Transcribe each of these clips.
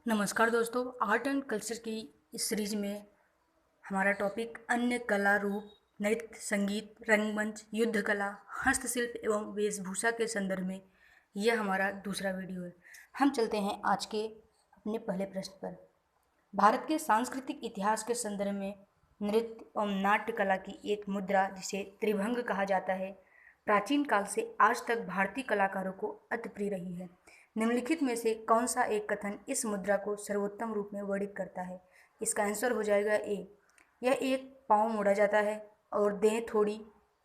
नमस्कार दोस्तों, art and culture की इस सीरीज में हमारा टॉपिक अन्य कला रूप नृत्य, संगीत, रंगमंच, युद्ध कला, हस्तशिल्प एवं वेशभूषा के संदर्भ में यह हमारा दूसरा वीडियो है। हम चलते हैं आज के अपने पहले प्रश्न पर। भारत के सांस्कृतिक इतिहास के संदर्भ में नृत्य एवं नाट्य कला की एक मुद्रा जिसे त्रिभंग कहा जाता है, प्राचीन काल से आज तक भारतीय कलाकारों को अति प्रिय रही है। निम्नलिखित में से कौन सा एक कथन इस मुद्रा को सर्वोत्तम रूप में वर्णित करता है? इसका आंसर हो जाएगा ए। यह एक पाँव मोड़ा जाता है और देह थोड़ी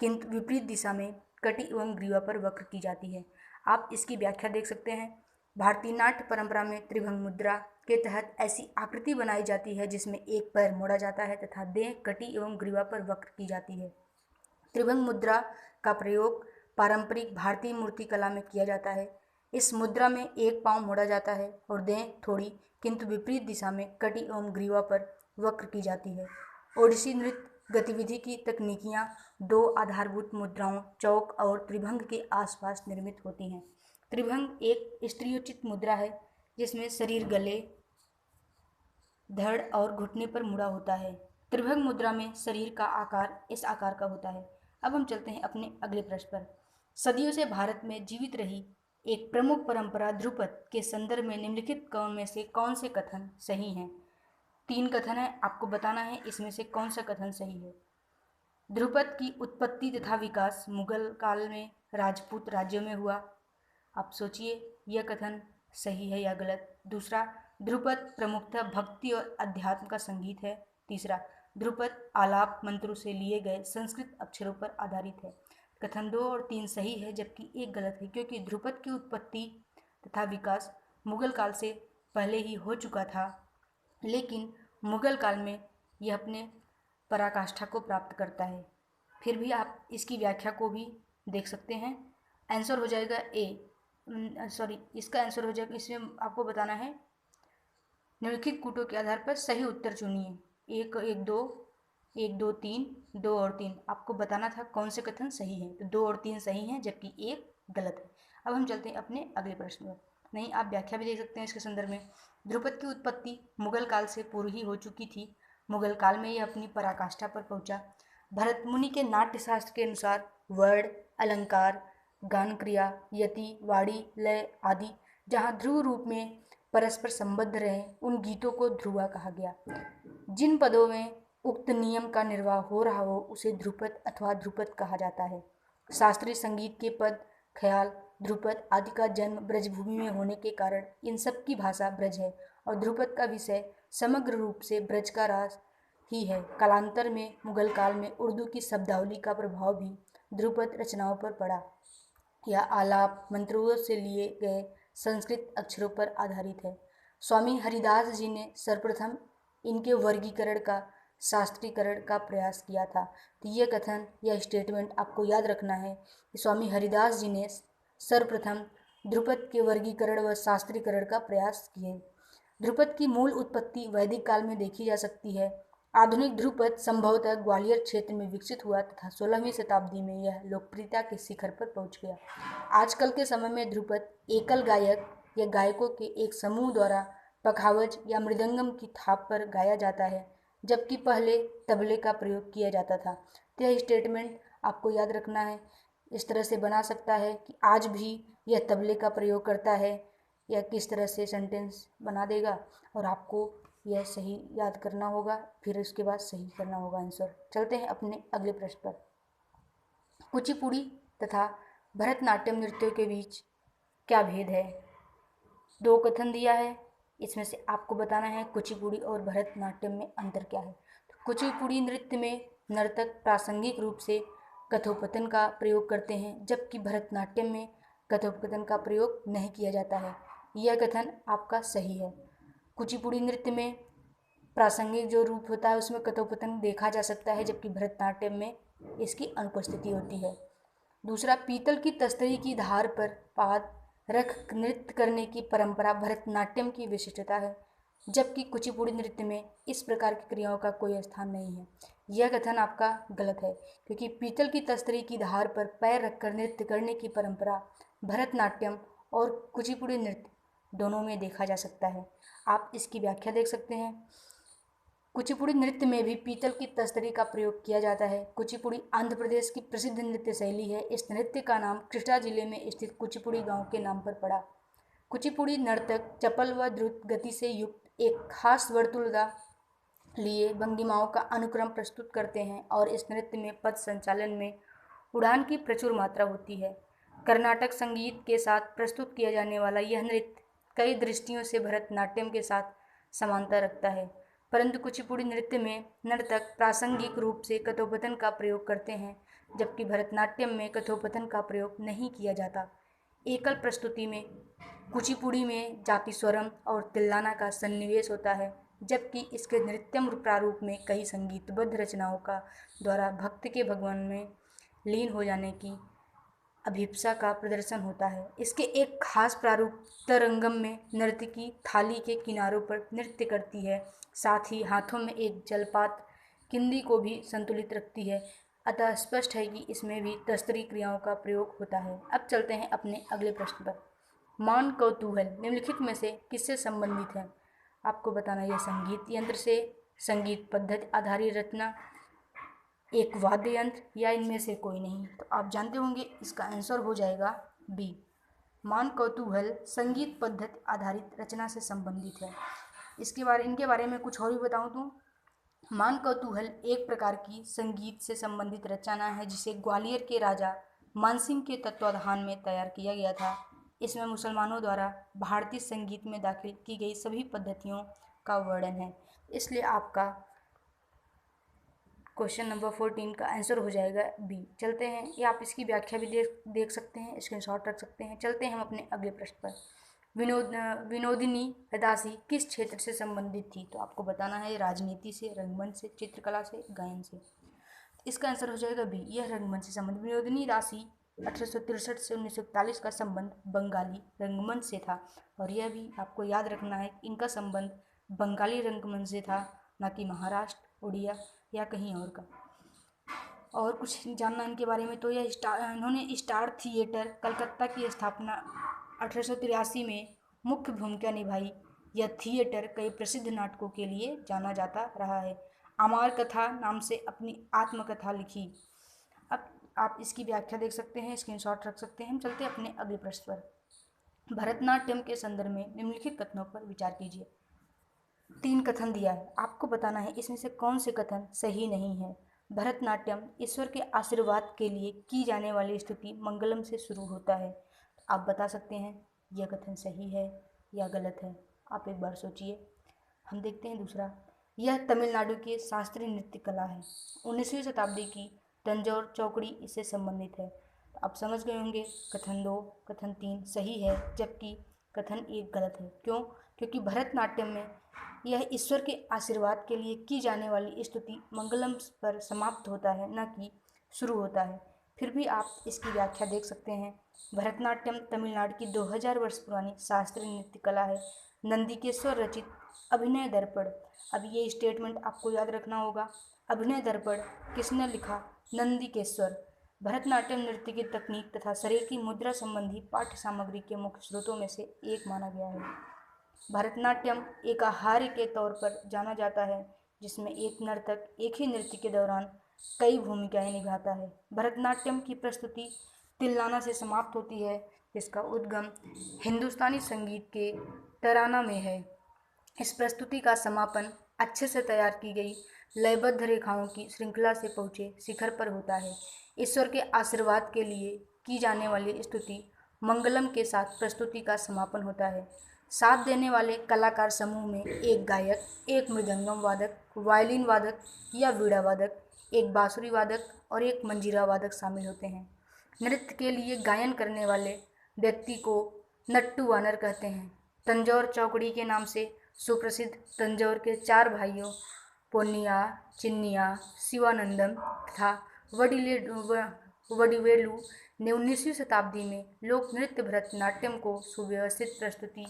किंतु विपरीत दिशा में कटी एवं ग्रीवा पर वक्र की जाती है। आप इसकी व्याख्या देख सकते हैं। भारतीय नाट्य परंपरा में त्रिभंग मुद्रा के तहत ऐसी आकृति बनाई जाती है जिसमें एक पैर मोड़ा जाता है तथा देह कटी एवं ग्रीवा पर वक्र की जाती है। त्रिभंग मुद्रा का प्रयोग पारंपरिक भारतीय मूर्ति कला में किया जाता है। इस मुद्रा में एक पाँव मोड़ा जाता है और देह थोड़ी किंतु विपरीत दिशा में कटी एवं ग्रीवा पर वक्र की जाती है। ओडिसी नृत्य गतिविधि की तकनीकियाँ दो आधारभूत मुद्राओं चौक और त्रिभंग के आसपास निर्मित होती हैं। त्रिभंग एक स्त्रियोचित मुद्रा है जिसमें शरीर गले, धड़ और घुटने पर मुड़ा होता है। त्रिभंग मुद्रा में शरीर का आकार इस आकार का होता है। अब हम चलते हैं अपने अगले प्रश्न पर। सदियों से भारत में जीवित रही एक प्रमुख परंपरा ध्रुपद के संदर्भ में निम्नलिखित में से कौन से कथन सही हैं? 3 कथन है, आपको बताना है इसमें से कौन सा कथन सही है। ध्रुपद की उत्पत्ति तथा विकास मुगल काल में राजपूत राज्यों में हुआ। आप सोचिए यह कथन सही है या गलत। दूसरा, ध्रुपद प्रमुखतः भक्ति और अध्यात्म का संगीत है। तीसरा, ध्रुपद आलाप मंत्रों से लिए गए संस्कृत अक्षरों पर आधारित है। कथन 2 और 3 सही है जबकि एक गलत है, क्योंकि ध्रुपद की उत्पत्ति तथा विकास मुगल काल से पहले ही हो चुका था, लेकिन मुगल काल में यह अपने पराकाष्ठा को प्राप्त करता है। फिर भी आप इसकी व्याख्या को भी देख सकते हैं। आंसर हो जाएगा ए। इसका आंसर हो जाएगा, इसमें आपको बताना है निम्नलिखित कूटों के आधार पर सही उत्तर चुनिए। एक एक दो, एक दो तीन, 2 और 3 आपको बताना था कौन से कथन सही हैं। तो 2 और 3 सही हैं जबकि एक गलत है। अब हम चलते हैं अपने अगले प्रश्न पर। नहीं, आप व्याख्या भी देख सकते हैं इसके संदर्भ में। ध्रुपद की उत्पत्ति मुगल काल से पूर्व ही हो चुकी थी। मुगल काल में यह अपनी पराकाष्ठा पर पहुंचा। भरत मुनि के नाट्य शास्त्र के अनुसार वर्ण, अलंकार, गान क्रिया, यति, वाणी, लय आदि जहाँ ध्रुव रूप में परस्पर संबद्ध रहे उन गीतों को ध्रुवा कहा गया। जिन पदों में उक्त नियम का निर्वाह हो रहा हो उसे ध्रुपद अथवा ध्रुपद कहा जाता है। शास्त्रीय संगीत के पद, ख्याल, ध्रुपद आदि का जन्म ब्रजभूमि में होने के कारण इन सब की भाषा ब्रज है और ध्रुपद का विषय समग्र रूप से ब्रज का रास ही है। कालांतर में मुगल काल में उर्दू की शब्दावली का प्रभाव भी ध्रुपद रचनाओं पर पड़ा। यह आलाप मंत्रों से लिए गए संस्कृत अक्षरों पर आधारित है। स्वामी हरिदास जी ने सर्वप्रथम इनके वर्गीकरण का शास्त्रीकरण का प्रयास किया था। तो यह कथन यह स्टेटमेंट आपको याद रखना है कि स्वामी हरिदास जी ने सर्वप्रथम ध्रुपद के वर्गीकरण व शास्त्रीकरण का प्रयास किए। ध्रुपद की मूल उत्पत्ति वैदिक काल में देखी जा सकती है। आधुनिक ध्रुपद संभवतः ग्वालियर क्षेत्र में विकसित हुआ तथा 16वीं शताब्दी में यह लोकप्रियता के शिखर पर पहुंच गया। आजकल के समय में ध्रुपद एकल गायक या गायकों के एक समूह द्वारा पखावज या मृदंगम की थाप पर गाया जाता है, जबकि पहले तबले का प्रयोग किया जाता था। तो यह स्टेटमेंट आपको याद रखना है। इस तरह से बना सकता है कि आज भी यह तबले का प्रयोग करता है, या किस तरह से सेंटेंस बना देगा और आपको यह सही याद करना होगा, फिर उसके बाद सही करना होगा आंसर। चलते हैं अपने अगले प्रश्न पर। कुचिपुड़ी तथा भरतनाट्यम नृत्यों के बीच क्या भेद है? 2 कथन दिया है, इसमें से आपको बताना है कुचिपुड़ी और भरतनाट्यम में अंतर क्या है। तो कुचिपुड़ी नृत्य में नर्तक प्रासंगिक रूप से कथोपकथन का प्रयोग करते हैं, जबकि भरतनाट्यम में कथोपकथन का प्रयोग नहीं किया जाता है। यह कथन आपका सही है। कुचिपुड़ी नृत्य में प्रासंगिक जो रूप होता है उसमें कथोपकथन देखा जा सकता है, जबकि भरतनाट्यम में इसकी अनुपस्थिति होती है। दूसरा, पीतल की तस्तरी की धार पर पाद रख नृत्य करने की परंपरा भरतनाट्यम की विशिष्टता है, जबकि कुचिपुड़ी नृत्य में इस प्रकार की क्रियाओं का कोई स्थान नहीं है। यह कथन आपका गलत है, क्योंकि पीतल की तस्तरी की धार पर पैर रखकर नृत्य करने की परंपरा भरतनाट्यम और कुचिपुड़ी नृत्य दोनों में देखा जा सकता है। आप इसकी व्याख्या देख सकते हैं। कुचिपुड़ी नृत्य में भी पीतल की तस्तरी का प्रयोग किया जाता है। कुचिपुड़ी आंध्र प्रदेश की प्रसिद्ध नृत्य शैली है। इस नृत्य का नाम कृष्णा जिले में स्थित कुचिपुड़ी गांव के नाम पर पड़ा। कुचिपुड़ी नर्तक चपल व द्रुत गति से युक्त एक खास वर्तुलता लिए भंगिमाओं का अनुक्रम प्रस्तुत करते हैं और इस नृत्य में पद संचालन में उड़ान की प्रचुर मात्रा होती है। कर्नाटक संगीत के साथ प्रस्तुत किया जाने वाला यह नृत्य कई दृष्टियों से भरतनाट्यम के साथ समानता रखता है, परंतु कुचिपुड़ी नृत्य में नर्तक प्रासंगिक रूप से कथोपकथन का प्रयोग करते हैं, जबकि भरतनाट्यम में कथोपकथन का प्रयोग नहीं किया जाता। एकल प्रस्तुति में कुचिपुड़ी में जाति स्वरम और तिल्लाना का सन्निवेश होता है, जबकि इसके नृत्यम प्रारूप में कई संगीतबद्ध रचनाओं का द्वारा भक्त के भगवान में लीन हो जाने की अभिप्सा का प्रदर्शन होता है। इसके एक खास प्रारूप तरंगम में नर्तकी थाली के किनारों पर नृत्य करती है, साथ ही हाथों में एक जलपात किंदी को भी संतुलित रखती है, अतः स्पष्ट है कि इसमें भी तस्तरी क्रियाओं का प्रयोग होता है। अब चलते हैं अपने अगले प्रश्न पर। मान कौतूहल निम्नलिखित में से किससे संबंधित है? आपको बताना यह संगीत यंत्र से, संगीत पद्धति आधारित रचना, एक वाद्य यंत्र या इनमें से कोई नहीं। तो आप जानते होंगे इसका आंसर हो जाएगा बी। मान कौतूहल संगीत पद्धति आधारित रचना से संबंधित है। इनके बारे में कुछ और भी बताऊं तो मान कौतूहल एक प्रकार की संगीत से संबंधित रचना है जिसे ग्वालियर के राजा मानसिंह के तत्वाधान में तैयार किया गया था। इसमें मुसलमानों द्वारा भारतीय संगीत में दाखिल की गई सभी पद्धतियों का वर्णन है, इसलिए आपका क्वेश्चन नंबर 14 का आंसर हो जाएगा बी। चलते हैं, या आप इसकी व्याख्या भी देख सकते हैं, स्क्रीनशॉट रख सकते हैं। चलते हैं हम अपने अगले प्रश्न पर। विनोदिनी दासी किस क्षेत्र से संबंधित थी? तो आपको बताना है राजनीति से, रंगमंच से, चित्रकला से, गायन से। इसका आंसर हो जाएगा बी, यह रंगमंच से संबंधित। विनोदिनी दासी 1863 से 1941 का संबंध बंगाली रंगमंच से था, और यह भी आपको याद रखना है इनका संबंध बंगाली रंगमंच से था, न कि महाराष्ट्र, उड़िया या कहीं और का। और कुछ जानना इनके बारे में तो इन्होंने स्टार थिएटर कलकत्ता की स्थापना 1883 में मुख्य भूमिका निभाई। यह थिएटर कई प्रसिद्ध नाटकों के लिए जाना जाता रहा है। अमार कथा नाम से अपनी आत्मकथा लिखी। अब आप इसकी व्याख्या देख सकते हैं, स्क्रीनशॉट रख सकते हैं। हम चलते हैं अपने अगले प्रश्न पर। भरतनाट्यम के संदर्भ में निम्नलिखित कथनों पर विचार कीजिए। 3 कथन दिया है, आपको बताना है इसमें से कौन से कथन सही नहीं है। भरतनाट्यम ईश्वर के आशीर्वाद के लिए की जाने वाली स्तुति मंगलम से शुरू होता है। आप बता सकते हैं यह कथन सही है या गलत है। आप एक बार सोचिए। हम देखते हैं दूसरा। यह तमिलनाडु की शास्त्रीय नृत्य कला है। 19वीं शताब्दी की तंजौर चौकड़ी इससे संबंधित है। तो आप समझ गए होंगे कथन 2, कथन 3 सही है, जबकि कथन 1 गलत है। क्यों? क्योंकि भरतनाट्यम में यह ईश्वर के आशीर्वाद के लिए की जाने वाली स्तुति मंगलम पर समाप्त होता है, न कि शुरू होता है। फिर भी आप इसकी व्याख्या देख सकते हैं। भरतनाट्यम तमिलनाडु की 2000 वर्ष पुरानी शास्त्रीय नृत्य कला है। नंदिकेश्वर रचित अभिनय दर्पण, अब ये स्टेटमेंट आपको याद रखना होगा। अभिनय दर्पण किसने लिखा? नंदिकेश्वर। भरतनाट्यम नृत्य की तकनीक तथा शरीर की मुद्रा संबंधी पाठ्य सामग्री के मुख्य स्रोतों में से एक माना गया है। भरतनाट्यम एक आहार्य के तौर पर जाना जाता है, जिसमें एक नर्तक एक ही नृत्य के दौरान कई भूमिकाएं निभाता है। भरतनाट्यम की प्रस्तुति तिल्लाना से समाप्त होती है, जिसका उद्गम हिंदुस्तानी संगीत के तराना में है। इस प्रस्तुति का समापन अच्छे से तैयार की गई लयबद्ध रेखाओं की श्रृंखला से पहुँचे शिखर पर होता है। ईश्वर के आशीर्वाद के लिए की जाने वाली स्तुति मंगलम के साथ प्रस्तुति का समापन होता है। साथ देने वाले कलाकार समूह में एक गायक, एक मृदंगम वादक, वायलिन वादक या वीणा वादक, एक बांसुरी वादक और एक मंजीरा वादक शामिल होते हैं। नृत्य के लिए गायन करने वाले व्यक्ति को नट्टू वानर कहते हैं। तंजौर चौकड़ी के नाम से सुप्रसिद्ध तंजौर के 4 भाइयों पोन्निया, चिन्निया, शिवानंदम तथा वडिवेलु ने 19वीं शताब्दी में लोक नृत्य भरतनाट्यम को सुव्यवस्थित प्रस्तुति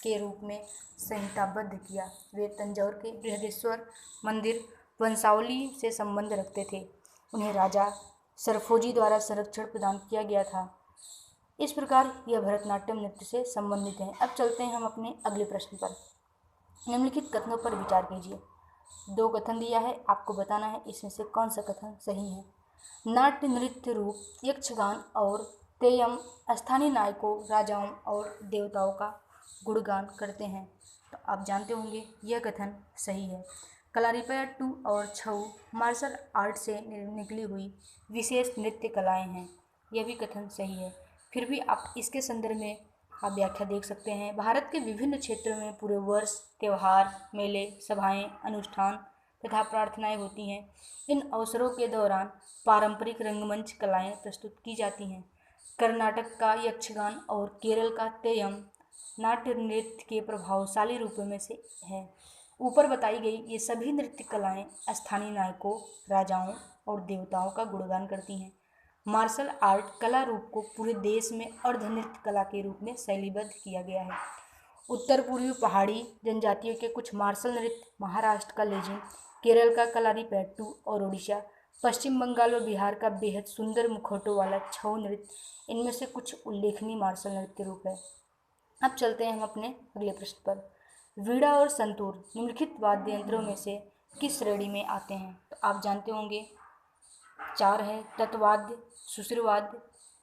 के रूप में संहिताबद्ध किया। वे तंजौर के बृहदेश्वर मंदिर वंशावली से संबंध रखते थे। उन्हें राजा सरफोजी द्वारा संरक्षण प्रदान किया गया था। इस प्रकार यह भरतनाट्यम नृत्य से संबंधित है। अब चलते हैं हम अपने अगले प्रश्न पर। निम्नलिखित कथनों पर विचार कीजिए। 2 कथन दिया है, आपको बताना है इसमें से कौन सा कथन सही है। नाट्य नृत्य रूप यक्षगान और तेयम स्थानीय नायकों, राजाओं और देवताओं का गुणगान करते हैं। तो आप जानते होंगे यह कथन सही है। कलारीपयट्टू और छऊ मार्शल आर्ट से निकली हुई विशेष नृत्य कलाएं हैं। यह भी कथन सही है। फिर भी आप इसके संदर्भ में आप व्याख्या देख सकते हैं। भारत के विभिन्न क्षेत्रों में पूरे वर्ष त्योहार, मेले, सभाएं, अनुष्ठान तथा प्रार्थनाएं होती हैं। इन अवसरों के दौरान पारंपरिक रंगमंच कलाएं प्रस्तुत की जाती हैं। कर्नाटक का यक्षगान और केरल का तेयम नाट्य नृत्य के प्रभावशाली रूपों में से है। ऊपर बताई गई ये सभी नृत्य कलाएं स्थानीय नायकों, राजाओं और देवताओं का गुणगान करती हैं। मार्शल आर्ट कला रूप को पूरे देश में अर्ध नृत्य कला के रूप में शैलीबद्ध किया गया है। उत्तर पूर्वी पहाड़ी जनजातियों के कुछ मार्शल नृत्य, महाराष्ट्र का लेजिम, केरल का कलारीपयट्टू और उड़ीसा, पश्चिम बंगाल व बिहार का बेहद सुंदर मुखौटों वाला छऊ नृत्य इनमें से कुछ उल्लेखनीय मार्शल नृत्य रूप है। अब चलते हैं हम अपने अगले प्रश्न पर। वीणा और संतूर निम्नलिखित वाद्य यंत्रों में से किस श्रेणी में आते हैं? तो आप जानते होंगे 4 है। तत्वाद्य, सुश्रुवाद्य,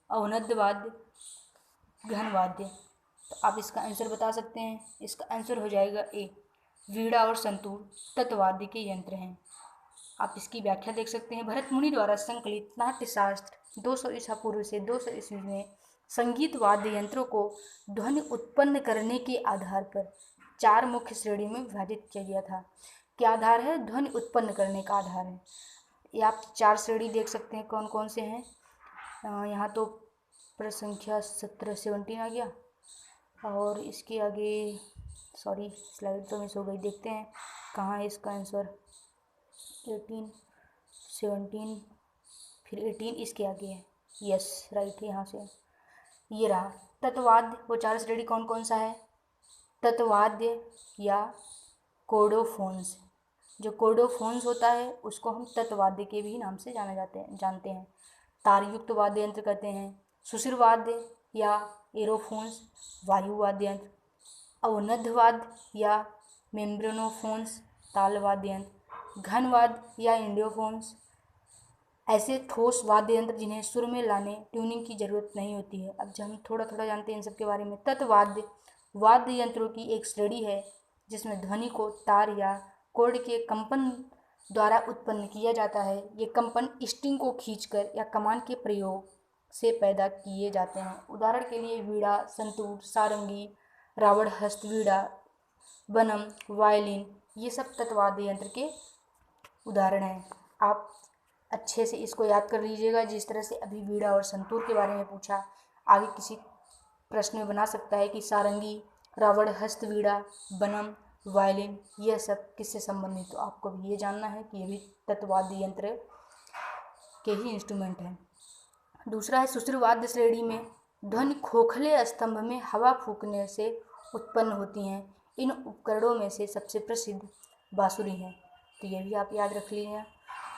अवनद्यवाद्य, घनवाद्य। तो आप इसका आंसर बता सकते हैं। इसका आंसर हो जाएगा ए। वीणा और संतूर तत्वाद्य के यंत्र हैं। आप इसकी व्याख्या देख सकते हैं। भरत मुनि द्वारा संकलित नाट्यशास्त्र 200 ईसा पूर्व से 200 ईस्वी में संगीत वाद्य यंत्रों को ध्वनि उत्पन्न करने के आधार पर 4 मुख्य श्रेणी में विभाजित किया गया था। क्या आधार है? ध्वनि उत्पन्न करने का आधार है। ये आप 4 श्रेणी देख सकते हैं कौन कौन से हैं। यहाँ तो प्रसंख्या 17 आ गया और इसके आगे सॉरी स्लाइड तो मिस हो गई। देखते हैं कहाँ है इसका आंसर। 18, 17 फिर 18 इसके आगे है। यस राइट, यहाँ से ये रहा। तत्वाद्य वो 4 श्रेणी कौन कौन सा है? तत्वाद्य या कोर्डोफोन्स। जो कोर्डोफोन्स होता है उसको हम तत्वाद्य के भी नाम से जानते हैं। तारयुक्त वाद्य यंत्र कहते हैं। सुषिरवाद्य या एरोफोन्स वायु वाद्य यंत्र। अवनद्यवाद्य या मेम्ब्रेनोफोन्स ताल वाद्य यंत्र। घनवाद्य या इंडियोफोन्स ऐसे ठोस वाद्य यंत्र जिन्हें सुर में लाने ट्यूनिंग की जरूरत नहीं होती है। अब जब हम थोड़ा थोड़ा जानते हैं इन सब के बारे में। तत्वाद्य वाद्य यंत्रों की एक श्रेणी है जिसमें ध्वनि को तार या कोर्ड के कंपन द्वारा उत्पन्न किया जाता है। ये कंपन स्ट्रिंग को खींचकर या कमान के प्रयोग से पैदा किए जाते हैं। उदाहरण के लिए वीणा, संतूर, सारंगी, रावण हस्त वीणा, बनम, वायलिन ये सब तत्वाद्य यंत्र के उदाहरण हैं। आप अच्छे से इसको याद कर लीजिएगा। जिस तरह से अभी वीणा और संतूर के बारे में पूछा, आगे किसी प्रश्न में बना सकता है कि सारंगी, रावण हस्त वीणा, बनम, वायलिन यह सब किससे संबंधित। तो आपको भी ये जानना है कि ये भी तत्वाद्य यंत्र के ही इंस्ट्रूमेंट हैं। दूसरा है सुश्रुवाद्य श्रेणी में ध्वनि खोखले स्तंभ में हवा फूंकने से उत्पन्न होती हैं। इन उपकरणों में से सबसे प्रसिद्ध बांसुरी है। तो ये भी आप याद रख लीजिए।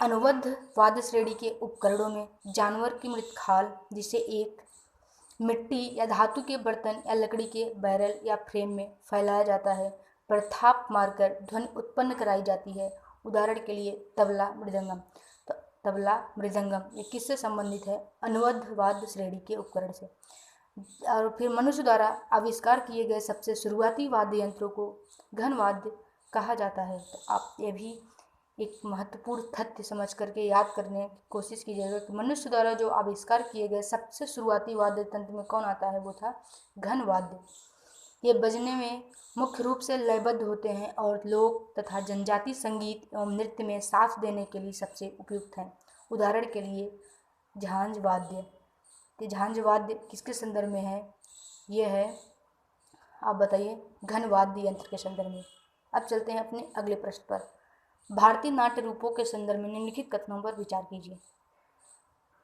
अनुबद्ध वाद्य श्रेणी के उपकरणों में जानवर की मृत खाल जिसे एक मिट्टी या धातु के बर्तन या लकड़ी के बैरल या फ्रेम में फैलाया जाता है पर थाप मारकर ध्वनि उत्पन्न कराई जाती है। उदाहरण के लिए तबला, मृदंगम। तो तबला, मृदंगम ये किससे संबंधित है? अनुबद्ध वाद्य श्रेणी के उपकरण से। और फिर मनुष्य द्वारा आविष्कार किए गए सबसे शुरुआती वाद्य यंत्रों को घनवाद्य कहा जाता है। तो आप ये भी एक महत्वपूर्ण तथ्य समझ करके याद करने की कोशिश कीजिएगा कि मनुष्य द्वारा जो आविष्कार किए गए सबसे शुरुआती वाद्य तंत्र में कौन आता है? वो था घनवाद्य। ये बजने में मुख्य रूप से लयबद्ध होते हैं और लोक तथा जनजाति संगीत एवं नृत्य में साथ देने के लिए सबसे उपयुक्त हैं। उदाहरण के लिए झांझ वाद्य। तो झांझ वाद्य किसके संदर्भ में है? ये है, आप बताइए, घनवाद्य यंत्र के संदर्भ में। अब चलते हैं अपने अगले प्रश्न पर। भारतीय नाट्य रूपों के संदर्भ में निम्नलिखित कथनों पर विचार कीजिए।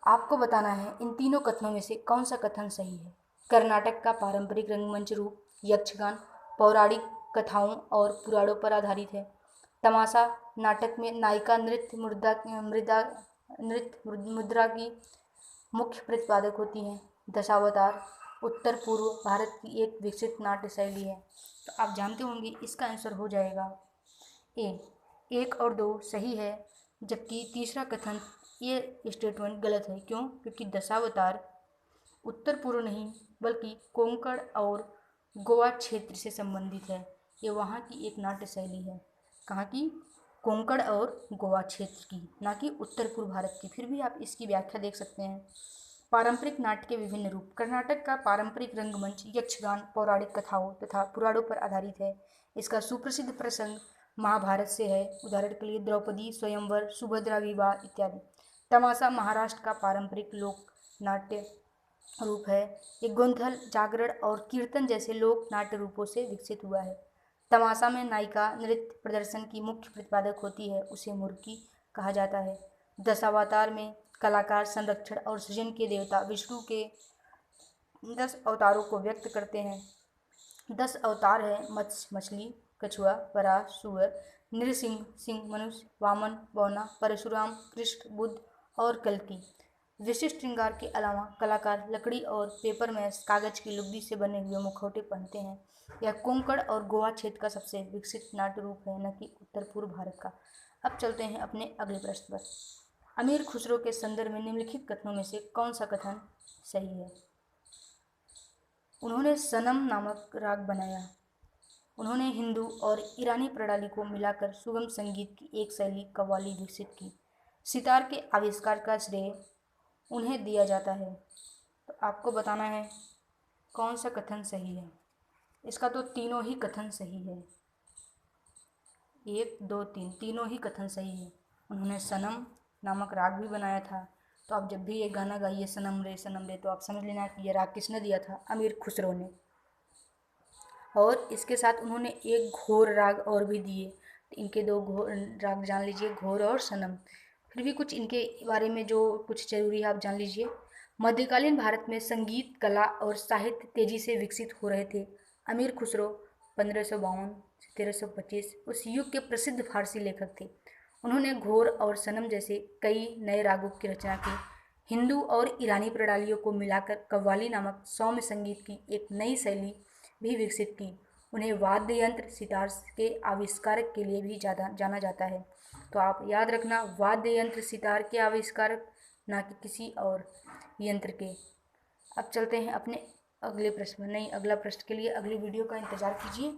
आपको बताना है इन तीनों कथनों में से कौन सा कथन सही है। कर्नाटक का पारंपरिक रंगमंच रूप यक्षगान पौराणिक कथाओं और पुराणों पर आधारित है। तमाशा नाटक में नायिका नृत्य मुद्रा की मुख्य प्रतिपादक होती हैं। दशावतार उत्तर पूर्व भारत की एक विकसित नाट्य शैली है। तो आप जानते होंगे इसका आंसर हो जाएगा ए। 1 और 2 सही है, जबकि तीसरा कथन ये स्टेटमेंट गलत है। क्यों? क्योंकि दशावतार उत्तर पूर्व नहीं बल्कि कोंकण और गोवा क्षेत्र से संबंधित है। ये वहाँ की एक नाट्य शैली है। कहाँ की? कोंकण और गोवा क्षेत्र की, ना कि उत्तर पूर्व भारत की। फिर भी आप इसकी व्याख्या देख सकते हैं। पारंपरिक नाट्य के विभिन्न रूप। कर्नाटक का पारंपरिक रंगमंच यक्षगान पौराणिक कथाओं तथा पुराणों पर आधारित है। इसका सुप्रसिद्ध प्रसंग महाभारत से है। उदाहरण के लिए द्रौपदी स्वयंवर, सुभद्रा विवाह इत्यादि। तमाशा महाराष्ट्र का पारंपरिक लोक नाट्य रूप है। ये गोंधल, जागरण और कीर्तन जैसे लोक नाट्य रूपों से विकसित हुआ है। तमाशा में नायिका नृत्य प्रदर्शन की मुख्य प्रतिपादक होती है, उसे मुर्की कहा जाता है। दशावतार में कलाकार संरक्षण और सृजन के देवता विष्णु के 10 अवतारों को व्यक्त करते हैं। 10 अवतार है मत्स्य मछली, कछुआ, वराह, सूअर, नृसिंह सिंह, मनुष्य, वामन, बौना, परशुराम, कृष्ण, बुद्ध और कल्कि। विशिष्ट श्रृंगार के अलावा कलाकार लकड़ी और पेपर मैश कागज की लुगदी से बने हुए मुखौटे पहनते हैं। यह कोंकण और गोवा क्षेत्र का सबसे विकसित नाट्य रूप है, न कि उत्तर पूर्व भारत का। अब चलते हैं अपने अगले प्रश्न पर। अमीर खुसरो के संदर्भ में निम्नलिखित कथनों में से कौन सा कथन सही है? उन्होंने सनम नामक राग बनाया। उन्होंने हिंदू और ईरानी प्रणाली को मिलाकर सुगम संगीत की एक शैली कव्वाली विकसित की। सितार के आविष्कार का श्रेय उन्हें दिया जाता है। तो आपको बताना है कौन सा कथन सही है। इसका तो तीनों ही कथन सही है। 1, 2, 3 तीनों ही कथन सही है। उन्होंने सनम नामक राग भी बनाया था। तो आप जब भी ये गाना गाइए सनम रे, तो आप समझ लेना कि ये राग किसने दिया था? अमीर खुसरो ने। और इसके साथ उन्होंने एक घोर राग और भी दिए। तो इनके 2 घोर राग जान लीजिए, घोर और सनम। फिर भी कुछ इनके बारे में जो कुछ जरूरी है आप जान लीजिए। मध्यकालीन भारत में संगीत, कला और साहित्य तेजी से विकसित हो रहे थे। अमीर खुसरो 1552 से 1325 उस युग के प्रसिद्ध फारसी लेखक थे। उन्होंने घोर और सनम जैसे कई नए रागों की रचना की। हिंदू और ईरानी प्रणालियों को मिलाकर कव्वाली नामक सौम्य संगीत की एक नई शैली भी विकसित की। उन्हें वाद्य यंत्र सितार के आविष्कारक के लिए भी जाना जाता है। तो आप याद रखना, वाद्य यंत्र सितार के आविष्कारक, ना कि किसी और यंत्र के। अब चलते हैं अपने अगले प्रश्न, नहीं अगला प्रश्न के लिए अगली वीडियो का इंतज़ार कीजिए।